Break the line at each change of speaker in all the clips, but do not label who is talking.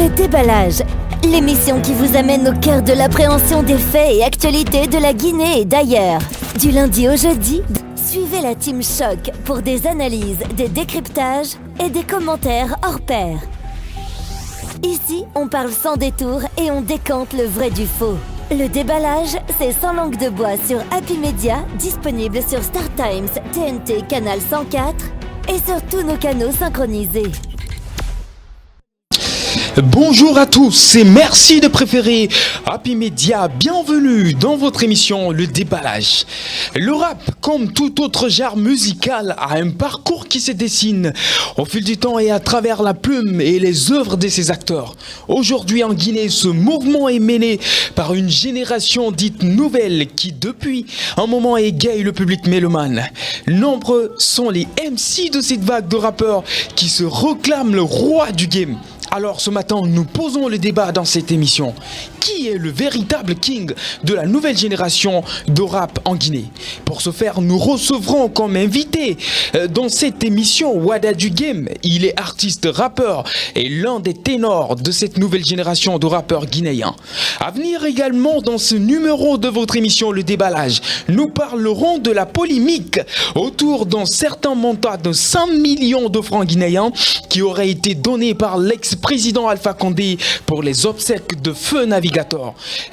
Le déballage, l'émission qui vous amène au cœur de l'appréhension des faits et actualités de la Guinée et d'ailleurs. Du lundi au jeudi, suivez la Team Choc pour des analyses, des décryptages et des commentaires hors pair. Ici, on parle sans détour et on décante le vrai du faux. Le déballage, c'est sans langue de bois sur Happy Media, disponible sur Star Times, TNT, Canal 104 et sur tous nos canaux synchronisés.
Bonjour à tous et merci de préférer Happy Media. Bienvenue dans votre émission Le Déballage. Le rap, comme tout autre genre musical, a un parcours qui se dessine au fil du temps et à travers la plume et les œuvres de ses acteurs. Aujourd'hui en Guinée, ce mouvement est mené par une génération dite nouvelle qui depuis un moment égaye le public mélomane. Nombreux sont les MC de cette vague de rappeurs qui se réclament le roi du game. Alors ce matin, nous posons le débat dans cette émission. Qui est le véritable king de la nouvelle génération de rap en Guinée? Pour ce faire, nous recevrons comme invité dans cette émission Wada du Game. Il est artiste rappeur et l'un des ténors de cette nouvelle génération de rappeurs guinéens. À venir également dans ce numéro de votre émission Le Déballage, nous parlerons de la polémique autour d'un certain montant de 100 millions de francs guinéens qui aurait été donné par l'ex-président Alpha Condé pour les obsèques de Feu Navigator.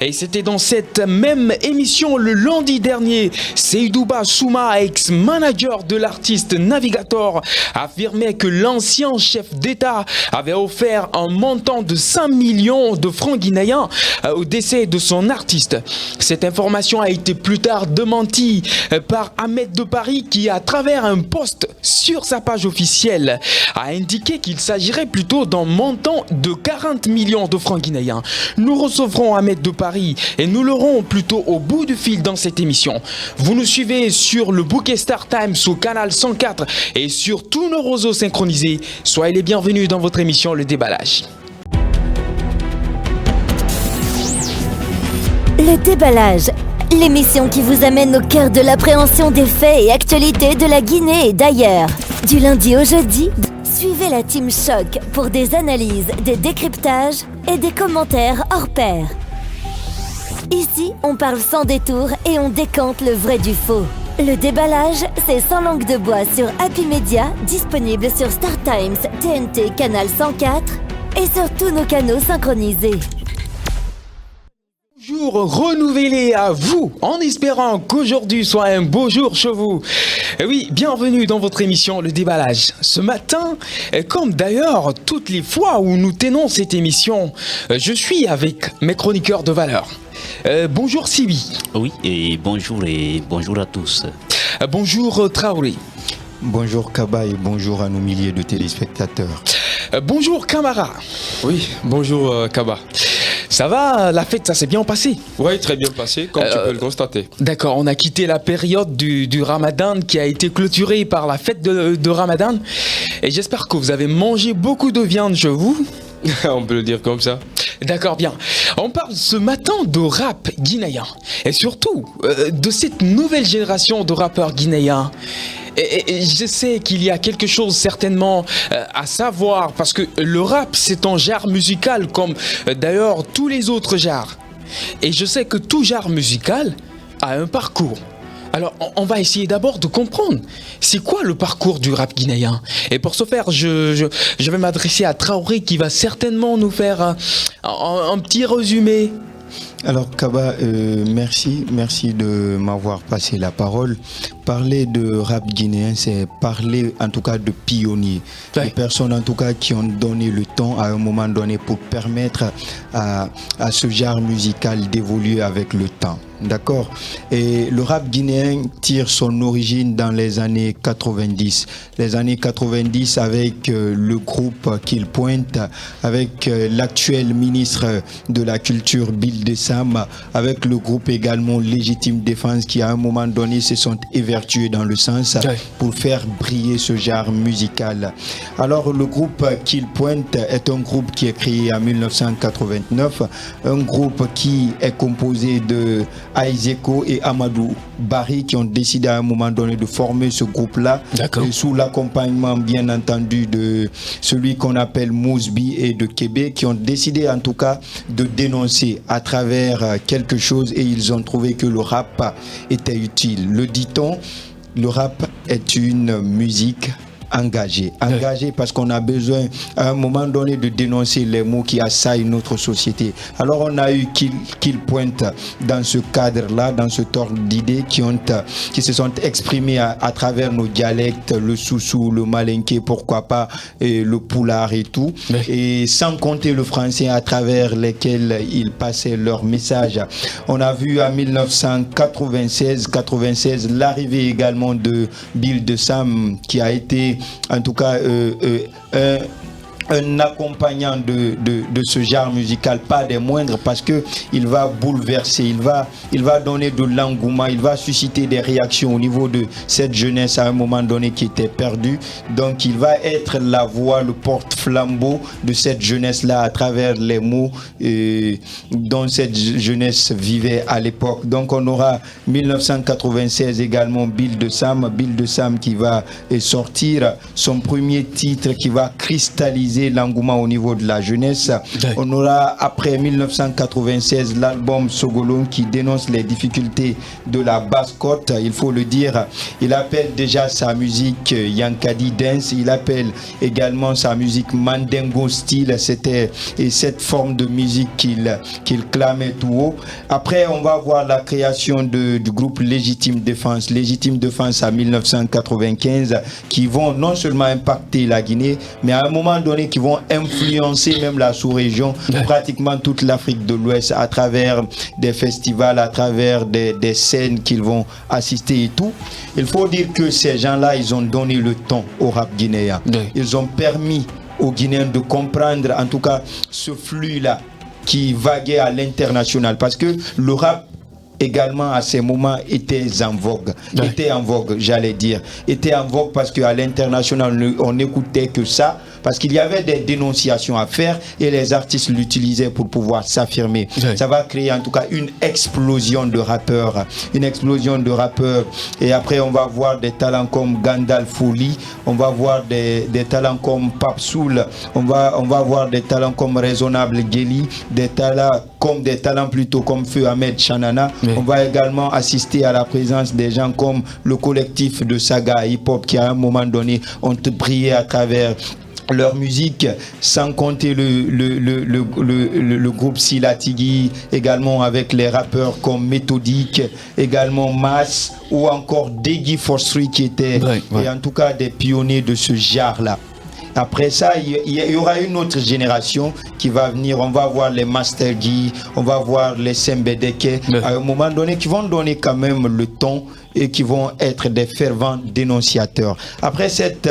Et c'était dans cette même émission le lundi dernier, Seydouba Souma, ex-manager de l'artiste Navigator, affirmait que l'ancien chef d'État avait offert un montant de 100 millions de francs guinéens au décès de son artiste. Cette information a été plus tard démentie par Ahmed de Paris qui, à travers un post sur sa page officielle, a indiqué qu'il s'agirait plutôt d'un montant de 40 millions de francs guinéens. Nous recevrons Ahmed de Paris et nous l'aurons plutôt au bout du fil dans cette émission. Vous nous suivez sur le bouquet Star Times au canal 104 et sur tous nos réseaux synchronisés. Soyez les bienvenus dans votre émission Le Déballage.
Le déballage, l'émission qui vous amène au cœur de l'appréhension des faits et actualités de la Guinée et d'ailleurs. Du lundi au jeudi, suivez la Team Choc pour des analyses, des décryptages et des commentaires hors pair. Ici, on parle sans détour et on décante le vrai du faux. Le déballage, c'est sans langue de bois sur Happy Media, disponible sur Star Times, TNT, Canal 104 et sur tous nos canaux synchronisés.
Jour renouvelé à vous, en espérant qu'aujourd'hui soit un beau jour chez vous. Et oui, bienvenue dans votre émission Le Déballage. Ce matin, comme d'ailleurs toutes les fois où nous tenons cette émission, je suis avec mes chroniqueurs de valeur. Bonjour Sibi.
Oui, et bonjour à tous.
Bonjour Traoré.
Bonjour Kaba et bonjour à nos milliers de téléspectateurs.
Bonjour Camara.
Oui, bonjour Kaba.
Ça va, la fête, ça s'est bien passé?
Oui, très bien passé, comme tu peux le constater.
D'accord, on a quitté la période du Ramadan qui a été clôturée par la fête de Ramadan. Et j'espère que vous avez mangé beaucoup de viande chez vous.
On peut le dire comme ça.
D'accord, bien. On parle ce matin de rap guinéen. Et surtout, de cette nouvelle génération de rappeurs guinéens. Et je sais qu'il y a quelque chose certainement à savoir, parce que le rap, c'est un genre musical comme d'ailleurs tous les autres genres. Et je sais que tout genre musical a un parcours. Alors, on va essayer d'abord de comprendre, c'est quoi le parcours du rap guinéen? Et pour ce faire, je vais m'adresser à Traoré qui va certainement nous faire un petit résumé.
Alors Kaba, merci de m'avoir passé la parole. Parler de rap guinéen, c'est parler en tout cas de pionniers,
ouais.
Des personnes en tout cas qui ont donné le temps à un moment donné pour permettre à ce genre musical d'évoluer avec le temps. D'accord. Et le rap guinéen tire son origine dans les années 90. Les années 90 avec le groupe qu'il pointe, avec l'actuel ministre de la Culture, Bill Dessa, Sam, avec le groupe également Légitime Défense qui à un moment donné se sont évertués dans le sens pour faire briller ce genre musical. Alors le groupe Kill Point est un groupe qui est créé en 1989, un groupe qui est composé de Aizeko et Amadou Barry qui ont décidé à un moment donné de former ce groupe-là sous l'accompagnement bien entendu de celui qu'on appelle Mousby et de Québec qui ont décidé en tout cas de dénoncer à travers quelque chose et ils ont trouvé que le rap était utile. Le dit-on, le rap est une musique engagé parce qu'on a besoin à un moment donné de dénoncer les mots qui assaillent notre société. Alors on a eu Kill Point dans ce cadre-là, dans ce ordre d'idées qui se sont exprimés à travers nos dialectes, le soussou, le malinké, pourquoi pas, et le poulard et tout, et sans compter le français à travers lesquels ils passaient leur message. On a vu en 1996 l'arrivée également de Bill de Sam qui a été en tout cas un accompagnant de ce genre musical, pas des moindres, parce que il va bouleverser, il va donner de l'engouement, il va susciter des réactions au niveau de cette jeunesse à un moment donné qui était perdue. Donc il va être la voix, le porte-flambeau de cette jeunesse-là à travers les mots dont cette jeunesse vivait à l'époque. Donc on aura 1996 également Bill de Sam qui va sortir son premier titre qui va cristalliser l'engouement au niveau de la jeunesse. On aura après 1996 l'album Sogolon qui dénonce les difficultés de la basse-côte. Il faut le dire, il appelle déjà sa musique Yankadi Dance, il appelle également sa musique Mandengo style. C'était cette forme de musique qu'il clamait tout haut. Après on va voir la création du groupe Légitime Défense à 1995 qui vont non seulement impacter la Guinée mais à un moment donné qui vont influencer même la sous-région, pratiquement toute l'Afrique de l'Ouest à travers des festivals, à travers des scènes qu'ils vont assister et tout. Il faut dire que ces gens-là, ils ont donné le ton au rap guinéen. Ils ont permis aux Guinéens de comprendre en tout cas ce flux-là qui vaguait à l'international parce que le rap également à ces moments était en vogue, était en vogue parce qu'à l'international on n'écoutait que ça parce qu'il y avait des dénonciations à faire et les artistes l'utilisaient pour pouvoir s'affirmer. Ça va créer en tout cas une explosion de rappeurs et après on va voir des talents comme Gandalf Fouli, on va voir des talents comme Pap Soul, on va voir des talents comme Raisonnable Gelly, des talents plutôt comme Feu Ahmed Chanana. On va également assister à la présence des gens comme le collectif de Saga Hip Hop qui à un moment donné ont brillé à travers leur musique, sans compter le groupe Silatigi, également avec les rappeurs comme Méthodique, également Mass ou encore Deggy Forstry qui étaient et en tout cas des pionniers de ce genre-là. Après ça, il y aura une autre génération qui va venir. On va voir les Master Guy, on va voir les Sembedeke, à un moment donné, qui vont donner quand même le ton et qui vont être des fervents dénonciateurs. Après cette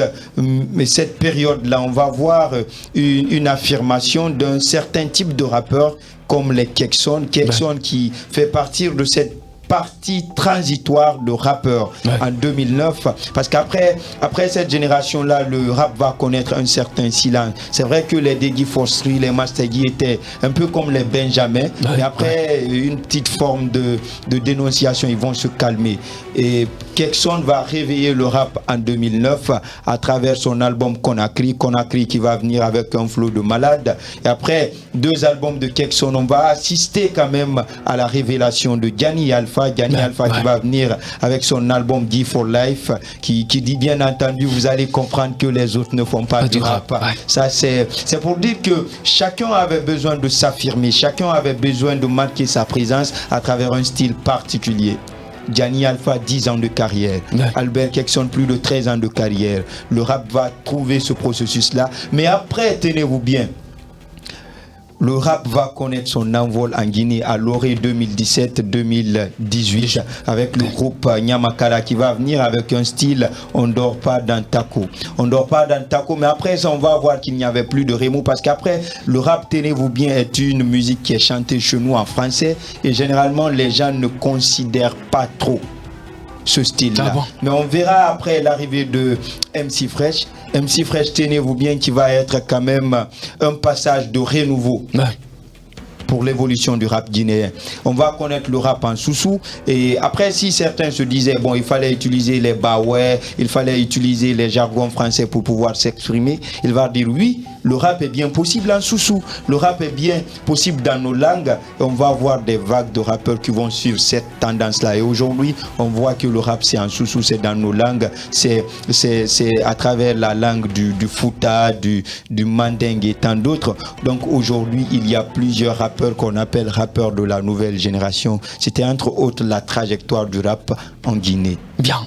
période-là, on va voir une affirmation d'un certain type de rappeurs comme les Kekson qui fait partie de cette partie transitoire de rappeurs en 2009 parce qu'après cette génération-là, le rap va connaître un certain silence. C'est vrai que les Deggy Forstry, les Master Guy étaient un peu comme les Benjamin, mais après une petite forme de dénonciation, ils vont se calmer. Et Kekson va réveiller le rap en 2009 à travers son album Conakry qui va venir avec un flow de malade. Et après 2 albums de Kekson, on va assister quand même à la révélation de Gianni Alpha qui va venir avec son album Give for Life qui dit bien entendu vous allez comprendre que les autres ne font pas du rap. Ça c'est pour dire que chacun avait besoin de s'affirmer, chacun avait besoin de marquer sa présence à travers un style particulier. Gianni Alpha 10 ans de carrière, Albert Kekson plus de 13 ans de carrière. Le rap va trouver ce processus là, mais après tenez-vous bien, le rap va connaître son envol en Guinée à l'orée 2017-2018 avec le groupe Nyamakala qui va venir avec un style on dort pas dans Taco. On dort pas dans Taco, mais après ça on va voir qu'il n'y avait plus de Rémo parce qu'après le rap, tenez-vous bien, est une musique qui est chantée chez nous en français et généralement les gens ne considèrent pas trop ce style-là. Mais on verra après l'arrivée de MC Fresh. MC Fresh, tenez-vous bien, qui va être quand même un passage de renouveau. Pour l'évolution du rap guinéen. On va connaître le rap en soussou et après si certains se disaient bon il fallait utiliser les baouais, il fallait utiliser les jargons français pour pouvoir s'exprimer, il va dire oui, le rap est bien possible en soussou, le rap est bien possible dans nos langues et on va avoir des vagues de rappeurs qui vont suivre cette tendance là et aujourd'hui on voit que le rap c'est en soussou, c'est dans nos langues, c'est à travers la langue du Fouta, du Mandingue et tant d'autres. Donc aujourd'hui il y a plusieurs rappeurs qu'on appelle rappeurs de la nouvelle génération. C'était entre autres la trajectoire du rap en Guinée.
Bien.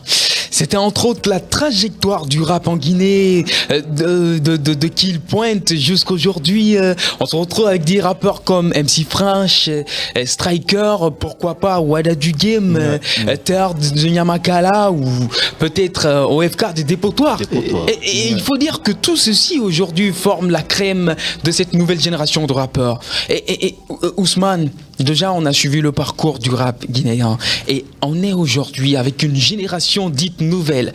C'était entre autres la trajectoire du rap en Guinée, de qui il pointe jusqu'aujourd'hui. On se retrouve avec des rappeurs comme MC Fresh, Striker, pourquoi pas Wada du Game, Third de Nyamakala ou peut-être OFK des Dépotoirs. Et il faut dire que tout ceci aujourd'hui forme la crème de cette nouvelle génération de rappeurs. Et Ousmane, déjà on a suivi le parcours du rap guinéen et on est aujourd'hui avec une génération dite nouvelle.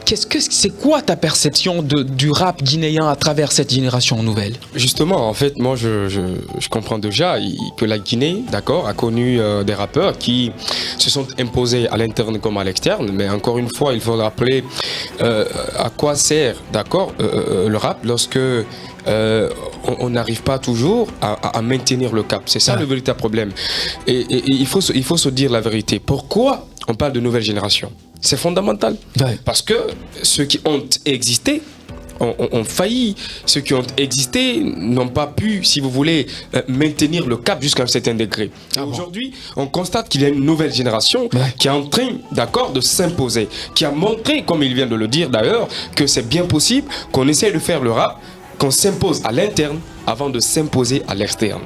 C'est quoi ta perception du rap guinéen à travers cette génération nouvelle?
Justement, en fait, moi je comprends déjà que la Guinée, d'accord, a connu des rappeurs qui se sont imposés à l'interne comme à l'externe, mais encore une fois, il faut rappeler à quoi sert, d'accord, le rap lorsque on n'arrive pas toujours à maintenir le cap. C'est ça le véritable problème. Et il faut se dire la vérité. Pourquoi on parle de nouvelle génération? C'est fondamental. Parce que ceux qui ont existé ont failli. Ceux qui ont existé n'ont pas pu, si vous voulez, maintenir le cap jusqu'à un certain degré. Aujourd'hui, on constate qu'il y a une nouvelle génération qui est en train, d'accord, de s'imposer, qui a montré, comme il vient de le dire d'ailleurs, que c'est bien possible qu'on essaie de faire le rap, qu'on s'impose à l'interne avant de s'imposer à l'externe.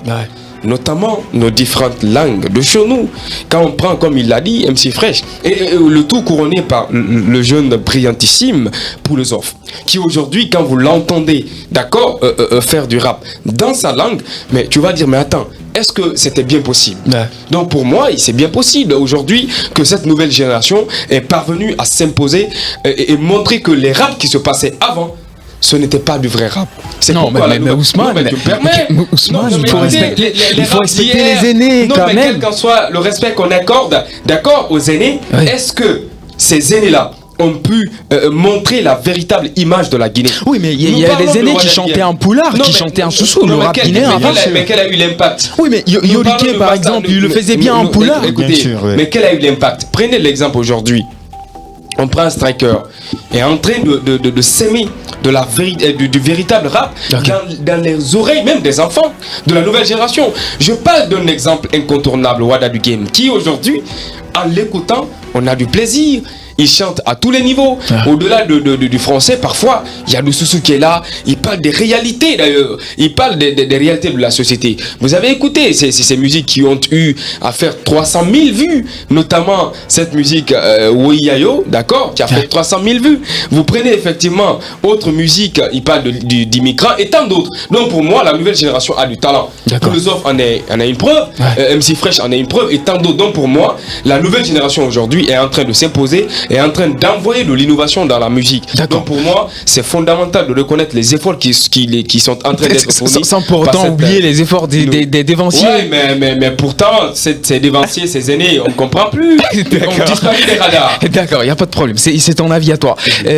Notamment nos différentes langues de chez nous. Quand on prend, comme il l'a dit, MC Fresh, et le tout couronné par le jeune brillantissime Poulezof, qui aujourd'hui, quand vous l'entendez, d'accord, faire du rap dans sa langue, mais tu vas dire, mais attends, est-ce que c'était bien possible? Donc pour moi, c'est bien possible aujourd'hui que cette nouvelle génération est parvenue à s'imposer et montrer que les raps qui se passaient avant, ce n'était pas du vrai rap.
Non, mais Ousmane, il faut respecter les aînés quand même.
Quel qu'en soit le respect qu'on accorde, d'accord, aux aînés, est-ce que ces aînés-là ont pu montrer la véritable image de la Guinée?
Oui, mais il y a des aînés qui chantaient en poulard, qui chantaient en soussou, le rap guinéen.
Mais quel a eu l'impact?
Oui, mais Yolike, par exemple, il le faisait bien en poulard.
Écoutez, mais quel a eu l'impact? Prenez l'exemple aujourd'hui. On prend un Striker et est en train de s'aimer du véritable rap dans les oreilles même des enfants de la nouvelle génération. Je parle d'un exemple incontournable, Wada du Game, qui aujourd'hui, en l'écoutant, on a du plaisir. Il chante à tous les niveaux. Au-delà du français, parfois, il y a le soussou qui est là. Il parle des réalités d'ailleurs. Il parle des réalités de la société. Vous avez écouté ces musiques qui ont eu à faire 300 000 vues. Notamment cette musique Woyayo, d'accord, qui a fait 300 000 vues. Vous prenez effectivement autre musique, il parle d'immigrants et tant d'autres. Donc pour moi, la nouvelle génération a du talent. Poulezof en est une preuve. MC Fresh en est une preuve et tant d'autres. Donc pour moi, la nouvelle génération aujourd'hui est en train de s'imposer, est en train d'envoyer de l'innovation dans la musique. Donc pour moi, c'est fondamental de reconnaître les efforts qui sont en train d'être fournis.
Sans pour autant oublier les efforts des dévanciers.
Oui, mais pourtant, ces dévanciers, ces aînés, on ne comprend plus. On disparaît des radars.
D'accord, il n'y a pas de problème. C'est ton avis à toi.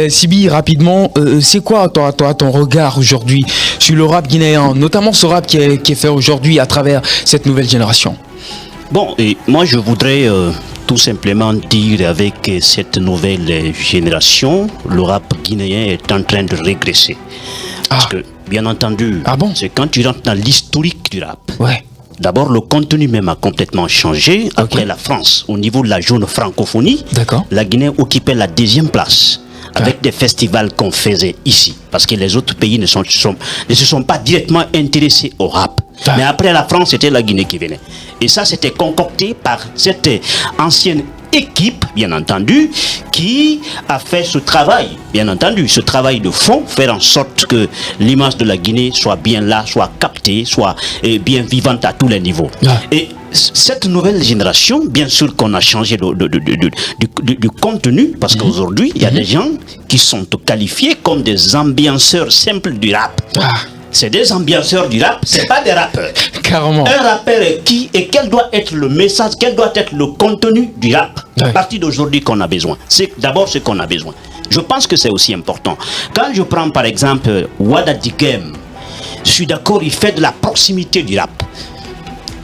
Sibi, rapidement, c'est quoi ton regard aujourd'hui sur le rap guinéen, notamment ce rap qui est fait aujourd'hui à travers cette nouvelle génération?
Bon, et moi je voudrais tout simplement dire avec cette nouvelle génération, le rap guinéen est en train de régresser. Parce que, bien entendu, c'est quand tu rentres dans l'historique du rap. D'abord, le contenu même a complètement changé. Après la France, au niveau de la zone francophonie, la Guinée occupait la 2e place. Avec des festivals qu'on faisait ici. Parce que les autres pays ne se sont pas directement intéressés au rap. Mais après la France, c'était la Guinée qui venait. Et ça, c'était concocté par cette ancienne équipe, bien entendu, qui a fait ce travail, bien entendu, ce travail de fond, faire en sorte que l'image de la Guinée soit bien là, soit captée, soit bien vivante à tous les niveaux. Et cette nouvelle génération, bien sûr qu'on a changé du contenu, parce qu'aujourd'hui, il y a des gens qui sont qualifiés comme des ambianceurs simples du rap. C'est des ambianceurs du rap, c'est pas des rappeurs.
Carrément.
Un rappeur est qui et quel doit être le message, quel doit être le contenu du rap à partir d'aujourd'hui qu'on a besoin. C'est d'abord ce qu'on a besoin. Je pense que c'est aussi important. Quand je prends par exemple Wada Digem, je suis d'accord, il fait de la proximité du rap.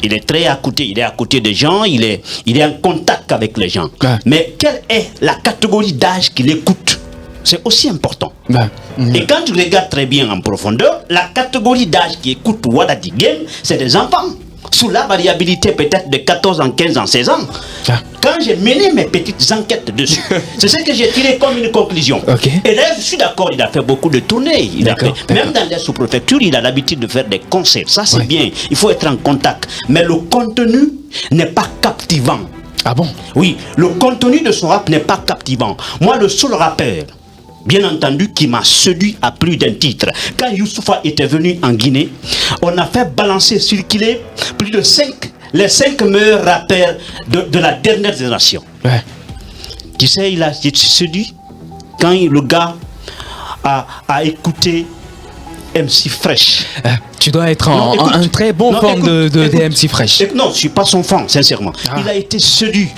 Il est très à côté, il est à côté des gens, il est en contact avec les gens. Mais quelle est la catégorie d'âge qu'il écoute? C'est aussi important. Et quand tu regardes très bien en profondeur, la catégorie d'âge qui écoute Wada Digem, c'est des enfants. Sous la variabilité peut-être de 14 ans, 15 ans, 16 ans. Quand j'ai mené mes petites enquêtes dessus, c'est ce que j'ai tiré comme une conclusion. Et là, je suis d'accord, il a fait beaucoup de tournées. Même dans les sous-préfectures, il a l'habitude de faire des concerts. Ça, c'est bien. Il faut être en contact. Mais le contenu n'est pas captivant.
Ah bon?
Oui, le contenu de son rap n'est pas captivant. Moi, le seul rappeur, bien entendu, qui m'a séduit à plus d'un titre. Quand Youssoupha était venu en Guinée, on a fait balancer, circuler plus de les 5 meilleurs rappeurs de la dernière génération. Tu sais, il a séduit quand le gars a écouté MC Fresh.
Tu dois être un très bon fan de MC Fresh.
Non, je ne suis pas son fan, sincèrement. Il a été séduit.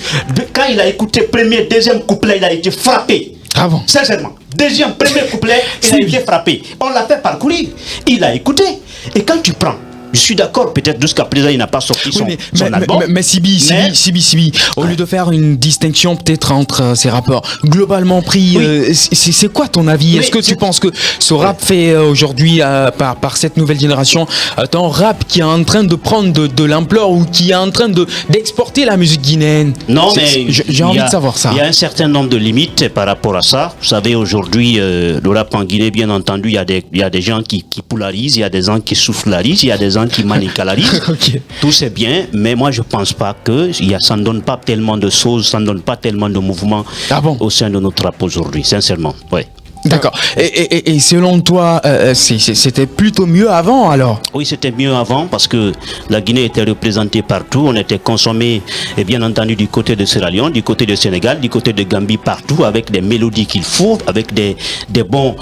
Quand il a écouté premier, deuxième couplet, il a été frappé.
Ah bon?
Sincèrement. Deuxième, premier couplet, il a été frappé. On l'a fait parcourir. Il a écouté. Et quand tu prends, je suis d'accord, peut-être jusqu'à présent, il n'a pas sorti son album.
Mais Sibi, au lieu de faire une distinction peut-être entre ces rappeurs, globalement pris, c'est quoi ton avis? Est-ce que tu penses que ce rap fait aujourd'hui, par cette nouvelle génération, un rap qui est en train de prendre de l'ampleur ou qui est en train d'exporter la musique guinéenne?
Non, mais
j'ai envie de savoir ça.
Il y a un certain nombre de limites par rapport à ça. Vous savez, aujourd'hui, le rap en Guinée, bien entendu, il y a des gens qui polarisent, il y a des gens qui soufflarisent, il y a des gens qui manicalarisent. Tout c'est bien, mais moi je pense pas que ça ne donne pas tellement de choses, ça ne donne pas tellement de mouvements au sein de notre rap aujourd'hui, sincèrement.
D'accord. Et selon toi, c'était plutôt mieux avant alors?
Oui, c'était mieux avant parce que la Guinée était représentée partout. On était consommé, et bien entendu, du côté de Sierra Leone, du côté de Sénégal, du côté de Gambie, partout, avec des mélodies qu'il faut, avec des bons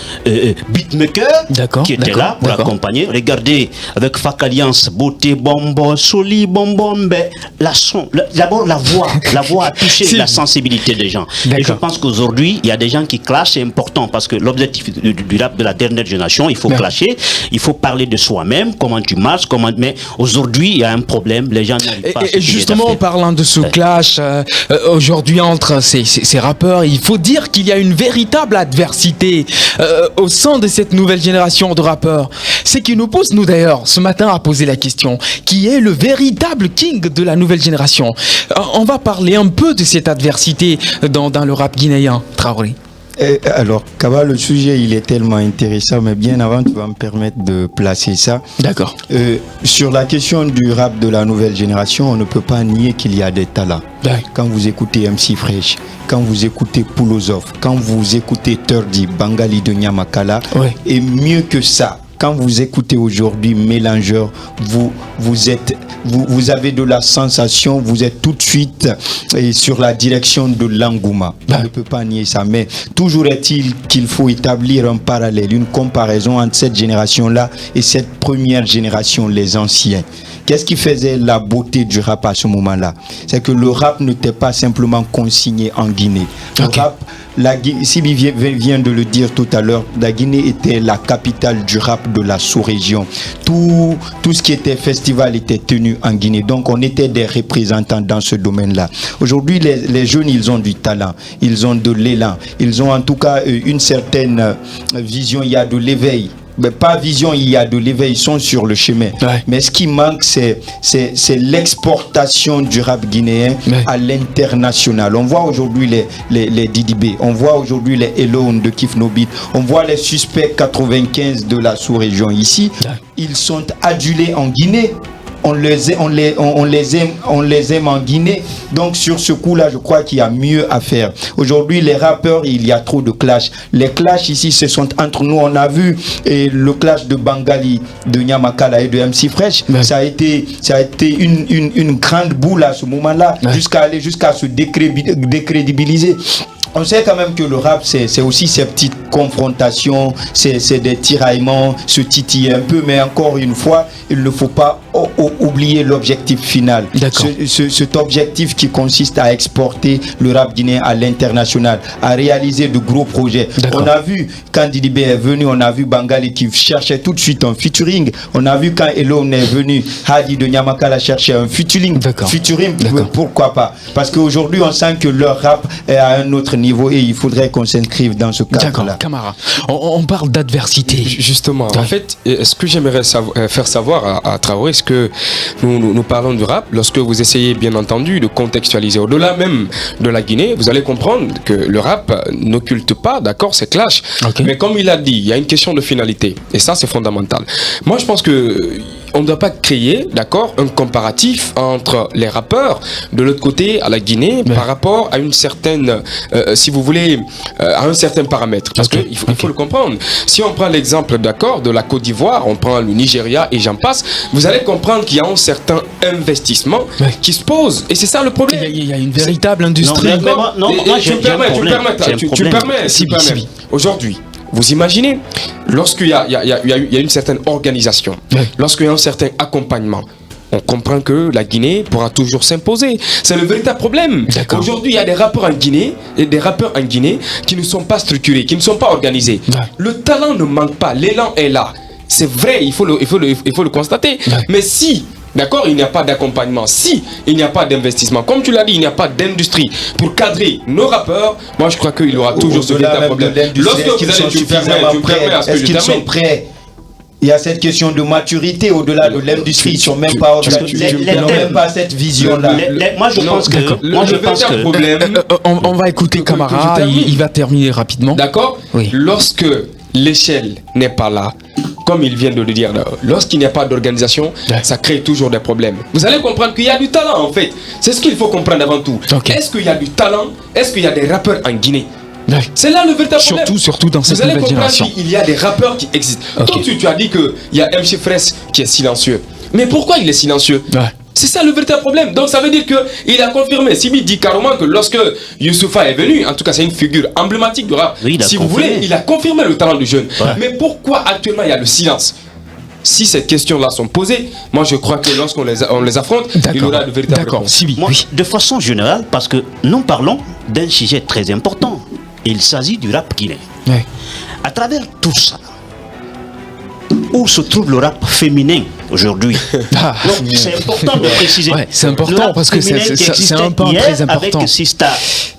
beatmakers qui étaient là pour accompagner. Regardez, avec Fak Alliance, Beauté, Bombo, Soli, Bombombe, d'abord la voix a touché la sensibilité des gens. Et je pense qu'aujourd'hui, il y a des gens qui clashent, c'est important parce que l'objectif du rap de la dernière génération, il faut clasher, il faut parler de soi-même, comment tu marches, mais aujourd'hui, il y a un problème, les gens n'arrivent pas à
Et justement, en parlant de ce clash, aujourd'hui, entre ces rappeurs, il faut dire qu'il y a une véritable adversité au sein de cette nouvelle génération de rappeurs. C'est qui nous pousse, nous d'ailleurs, ce matin, à poser la question, qui est le véritable king de la nouvelle génération? On va parler un peu de cette adversité dans le rap guinéen, Traoré.
Alors, Kaba, le sujet, il est tellement intéressant, mais bien avant, tu vas me permettre de placer ça.
D'accord.
Sur la question du rap de la nouvelle génération, on ne peut pas nier qu'il y a des talents. Quand vous écoutez MC Fresh, quand vous écoutez Poulosov, quand vous écoutez Turdi, Bangali de Nyamakala, et mieux que ça, quand vous écoutez aujourd'hui Mélangeur, vous avez de la sensation, vous êtes tout de suite sur la direction de l'Angouma. On ne peut pas nier ça, mais toujours est-il qu'il faut établir un parallèle, une comparaison entre cette génération-là et cette première génération, les anciens. Qu'est-ce qui faisait la beauté du rap à ce moment-là? C'est que le rap n'était pas simplement consigné en Guinée. Le rap, Sibi vient de le dire tout à l'heure, la Guinée était la capitale du rap de la sous-région. Tout ce qui était festival était tenu en Guinée. Donc on était des représentants dans ce domaine-là. Aujourd'hui, les jeunes, ils ont du talent, ils ont de l'élan, ils ont en tout cas une certaine vision, il y a de l'éveil. pas vision, il y a de l'éveil, ils sont sur le chemin. Mais ce qui manque, c'est l'exportation du rap guinéen à l'international. On voit aujourd'hui les Didi B, on voit aujourd'hui les Elone de Kif No Beat, on voit les Suspects 95 de la sous-région ici. Ils sont adulés en Guinée. On les aime en Guinée. Donc sur ce coup-là, je crois qu'il y a mieux à faire. Aujourd'hui, les rappeurs, il y a trop de clash. Les clashs ici, ce sont entre nous. On a vu le clash de Bangali, de Nyamakala et de MC Fresh. Ça a été une grande boule à ce moment-là, jusqu'à se décrédibiliser. On sait quand même que le rap, c'est aussi ces petites confrontations, c'est des tiraillements, se titiller un peu, mais encore une fois, il ne faut pas oublier l'objectif final. Cet objectif qui consiste à exporter le rap guinéen à l'international, à réaliser de gros projets. On a vu quand Didi B est venu, on a vu Bangali qui cherchait tout de suite un featuring. On a vu quand Elone est venu, Hadi de Nyamakala cherchait un featuring. Pourquoi pas? Parce qu'aujourd'hui, on sent que leur rap est à un autre niveau et il faudrait qu'on s'inscrive dans ce cadre-là.
Camara, on parle d'adversité.
Justement, en fait, ce que j'aimerais faire savoir à Traoré, est-ce que nous parlons du rap, lorsque vous essayez bien entendu de contextualiser au-delà même de la Guinée, vous allez comprendre que le rap n'occulte pas, d'accord, ces clashs. Mais comme il a dit, il y a une question de finalité et ça c'est fondamental. Moi je pense que on ne doit pas créer, d'accord, un comparatif entre les rappeurs de l'autre côté à la Guinée par rapport à une certaine, si vous voulez, à un certain paramètre. Parce qu'il faut le comprendre. Si on prend l'exemple, d'accord, de la Côte d'Ivoire, on prend le Nigeria et j'en passe, vous allez comprendre qu'il y a un certain investissement qui se pose. Et c'est ça le problème.
Il y a une véritable industrie.
Tu me permets. Aujourd'hui, vous imaginez, lorsqu'il y a une certaine organisation, lorsqu'il y a un certain accompagnement, on comprend que la Guinée pourra toujours s'imposer. C'est le véritable problème. Aujourd'hui, il y a des rappeurs en Guinée et des rappeurs en Guinée qui ne sont pas structurés, qui ne sont pas organisés. Le talent ne manque pas, l'élan est là. C'est vrai, il faut le constater. Mais si, d'accord, il n'y a pas d'accompagnement, si il n'y a pas d'investissement, comme tu l'as dit, il n'y a pas d'industrie pour cadrer nos rappeurs, moi je crois qu'il y aura toujours ce véritable problème.
Lorsque vous allez, tu permets à ce que je termine. Il y a cette question de maturité au-delà de l'industrie. Ils ne sont même pas organisés. Ils n'ont même pas cette vision-là.
Moi, je pense que
problème.
On va écouter Camara. Il va terminer rapidement.
D'accord. Lorsque l'échelle n'est pas là, comme il vient de le dire, lorsqu'il n'y a pas d'organisation, ça crée toujours des problèmes. Vous allez comprendre qu'il y a du talent en fait. C'est ce qu'il faut comprendre avant tout. Est-ce qu'il y a du talent? Est-ce qu'il y a des rappeurs en Guinée? C'est là le véritable problème.
Surtout dans cette nouvelle génération.
Vous allez comprendre qu'il y a des rappeurs qui existent. Comme tu as dit qu'il y a MC Fresh qui est silencieux. Mais pourquoi il est silencieux? C'est ça le véritable problème. Donc ça veut dire qu'il a confirmé. Sibi dit carrément que lorsque Youssoupha est venu, en tout cas c'est une figure emblématique du rap, si vous voulez, il a confirmé le talent du jeune. Mais pourquoi actuellement il y a le silence? Si ces questions-là sont posées, moi je crois que lorsqu'on les affronte, il y aura de véritables réponses.
Moi, de façon générale, parce que nous parlons d'un sujet très important. Il s'agit du rap guinéen. À travers tout ça, où se trouve le rap féminin aujourd'hui? C'est important de préciser.
C'est important parce que c'est un point très important.
Avec Sista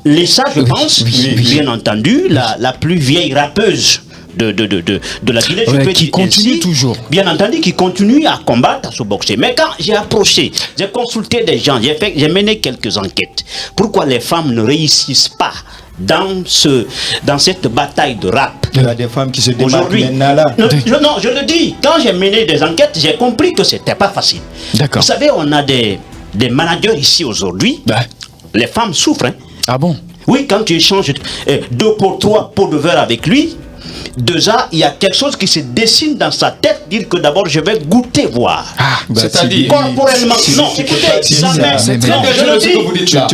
Lessa, je pense, bien entendu, la plus vieille rappeuse de la Guinée,
qui continue toujours.
Bien entendu, qui continue à combattre, à se boxer. Mais quand j'ai approché, j'ai consulté des gens, j'ai mené quelques enquêtes. Pourquoi les femmes ne réussissent pas dans cette bataille de rap?
Il y a des femmes qui se débattent maintenant là.
Non, je le dis, quand j'ai mené des enquêtes, j'ai compris que c'était pas facile. Vous savez, on a des managers ici aujourd'hui. Les femmes souffrent.
Ah bon?
Oui, quand tu échanges 2 pour 3 pots de verre avec lui, déjà, il y a quelque chose qui se dessine dans sa tête, dire que d'abord je vais goûter voir.
C'est-à-dire
corporellement. Non, écoutez,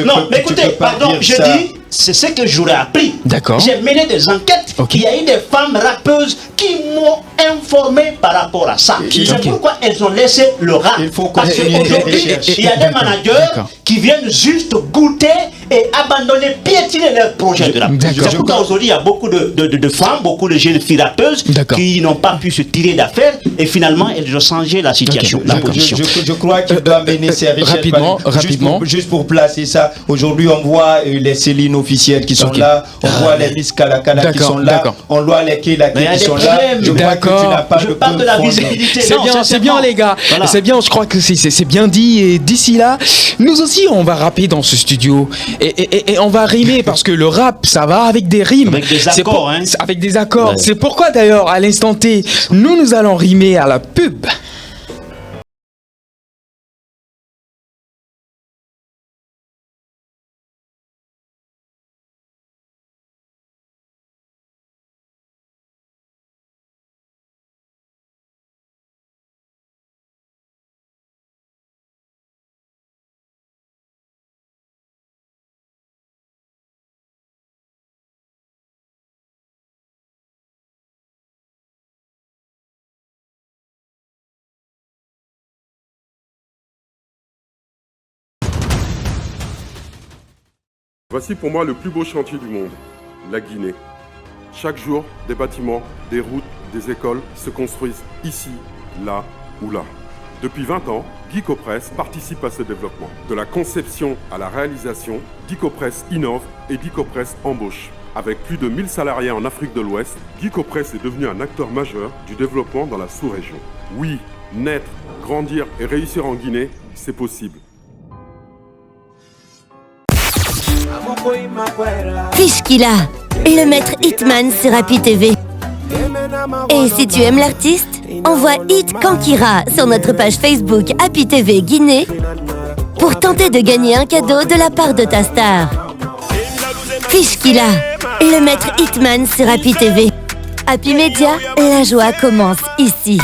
non, mais écoutez, pardon, je dis, c'est ce que j'aurais appris. J'ai mené des enquêtes. Il y a eu des femmes rappeuses qui m'ont informé par rapport à ça. C'est pourquoi elles ont laissé le rap. Parce qu'aujourd'hui, il y a des managers qui viennent juste goûter et abandonner, piétiner leur projet de rap. C'est pourquoi aujourd'hui il y a beaucoup de femmes, beaucoup de jeunes filles rappeuses qui n'ont pas pu se tirer d'affaire et finalement elles ont changé la situation, la position.
Je crois qu'il doit mener ses richesses.
Rapidement.
Juste pour placer ça, aujourd'hui on voit les Céline officielles qui sont là, on voit les Miss Kalakana qui sont là, on voit les Keilaki qui sont là. Je crois que tu n'as pas de
parle de la visibilité.
C'est bien les gars, voilà. C'est bien, je crois que c'est bien dit et d'ici là, nous aussi on va rapper dans ce studio et on va rimer parce que le rap ça va avec des rimes.
Avec des accords,
avec des accords.
Ouais.
C'est pourquoi d'ailleurs à l'instant T, nous allons rimer à la pub.
Voici pour moi le plus beau chantier du monde, la Guinée. Chaque jour, des bâtiments, des routes, des écoles se construisent ici, là ou là. Depuis 20 ans, Guicopress participe à ce développement. De la conception à la réalisation, Guicopress innove et Guicopress embauche. Avec plus de 1000 salariés en Afrique de l'Ouest, Guicopress est devenu un acteur majeur du développement dans la sous-région. Oui, naître, grandir et réussir en Guinée, c'est possible.
Fishkilla, le maître Hitman sur Happy TV. Et si tu aimes l'artiste, envoie Hit Kankira sur notre page Facebook Happy TV Guinée pour tenter de gagner un cadeau de la part de ta star. Fishkilla, le maître Hitman sur Happy TV. Happy Media, la joie commence ici.